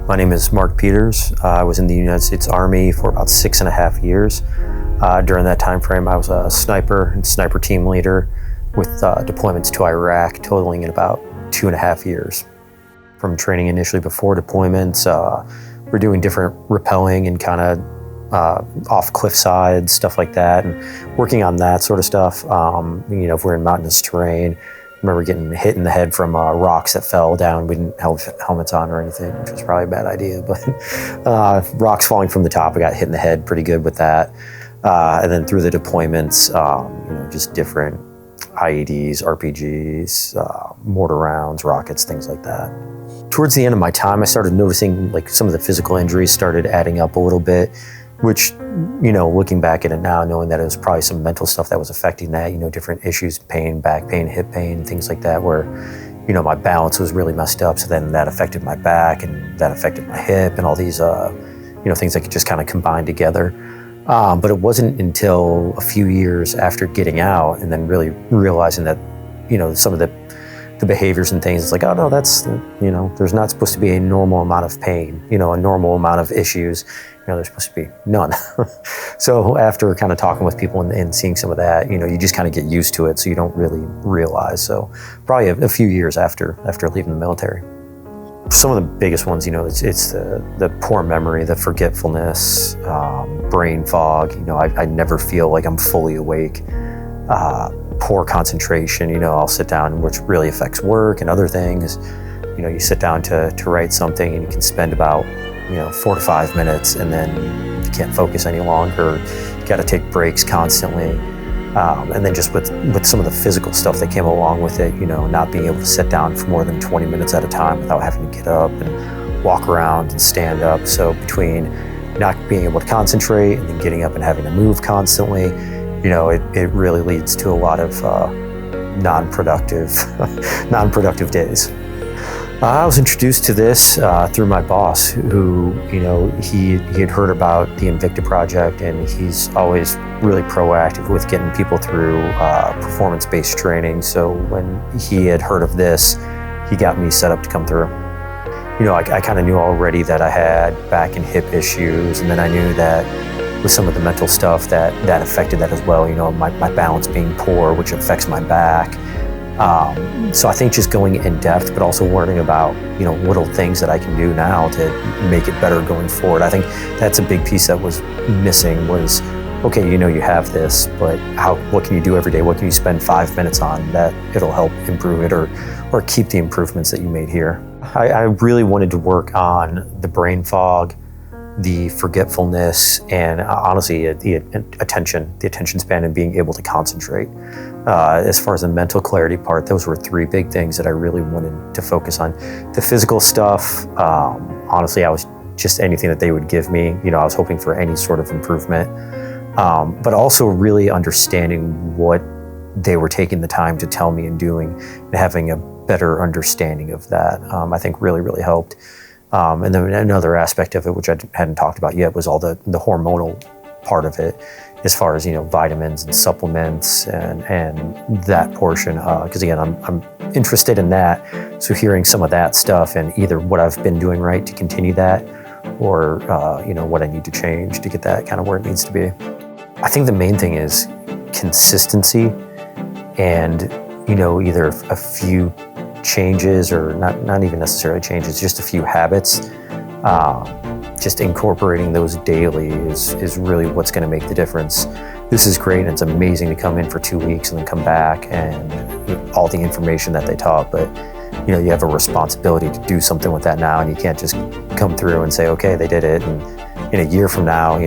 My name is Mark Peters. I was in the United States Army for about 6.5 years. During that time frame, I was a sniper and sniper team leader with deployments to Iraq, totaling in about 2.5 years. From training initially before deployments, we're doing different rappelling and kind of off cliff sides, stuff like that, and working on that sort of stuff. If we're in mountainous terrain, I remember getting hit in the head from rocks that fell down. We didn't have helmets on or anything, which was probably a bad idea, but rocks falling from the top, I got hit in the head pretty good with that. And then through the deployments, just different IEDs, RPGs, mortar rounds, rockets, things like that. Towards the end of my time, I started noticing like some of the physical injuries started adding up a little bit, which, looking back at it now, knowing that it was probably some mental stuff that was affecting that, different issues, pain, back pain, hip pain, things like that, where, my balance was really messed up. So then that affected my back and that affected my hip and all these, things that could just kind of combine together. But it wasn't until a few years after getting out and then really realizing that, some of the behaviors and things, it's like, oh no, that's, there's not supposed to be a normal amount of pain, a normal amount of issues, there's supposed to be none. So after kind of talking with people and seeing some of that, you just kind of get used to it, so you don't really realize. So probably a few years after leaving the military. Some of the biggest ones, it's the poor memory, the forgetfulness, brain fog. I never feel like I'm fully awake. Poor concentration. I'll sit down, which really affects work and other things. You sit down to write something and you can spend about 4 to 5 minutes, and then you can't focus any longer. You got to take breaks constantly. And then just with some of the physical stuff that came along with it, not being able to sit down for more than 20 minutes at a time without having to get up and walk around and stand up. So between not being able to concentrate and then getting up and having to move constantly, it really leads to a lot of non-productive days. I was introduced to this through my boss, who, he had heard about the INVICTA Project, and he's always really proactive with getting people through performance-based training. So when he had heard of this, he got me set up to come through. I kind of knew already that I had back and hip issues, and then I knew that with some of the mental stuff that affected that as well, my balance being poor, which affects my back. So I think just going in depth, but also learning about, little things that I can do now to make it better going forward. I think that's a big piece that was missing was, okay, you have this, but what can you do every day? What can you spend 5 minutes on that it'll help improve it or keep the improvements that you made here? I really wanted to work on the brain fog, the forgetfulness, and honestly, the attention span and being able to concentrate. As far as the mental clarity part, those were 3 big things that I really wanted to focus on. The physical stuff, honestly, I was just anything that they would give me. I was hoping for any sort of improvement, but also really understanding what they were taking the time to tell me and doing, and having a better understanding of that, I think really, really helped. And then another aspect of it, which I hadn't talked about yet, was all the hormonal part of it, as far as, vitamins and supplements and that portion. Because again, I'm interested in that. So hearing some of that stuff and either what I've been doing right to continue that, or, what I need to change to get that kind of where it needs to be. I think the main thing is consistency and, either a few changes, or not even necessarily changes, just a few habits. Just incorporating those daily is really what's going to make the difference. This is great, and it's amazing to come in for 2 weeks and then come back and all the information that they taught, but you have a responsibility to do something with that now, and you can't just come through and say, okay, they did it, and in a year from now,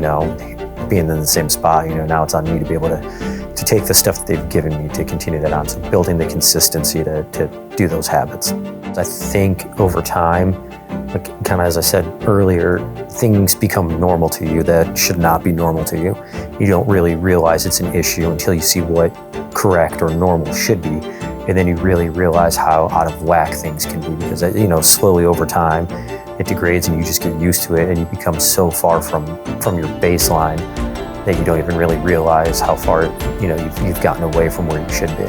being in the same spot, now it's on me to be able to take the stuff that they've given me to continue that on. So building the consistency to do those habits. I think over time, like kind of as I said earlier, things become normal to you that should not be normal to you. You don't really realize it's an issue until you see what correct or normal should be. And then you really realize how out of whack things can be, because slowly over time it degrades and you just get used to it, and you become so far from your baseline that you don't even really realize how far you've gotten away from where you should be.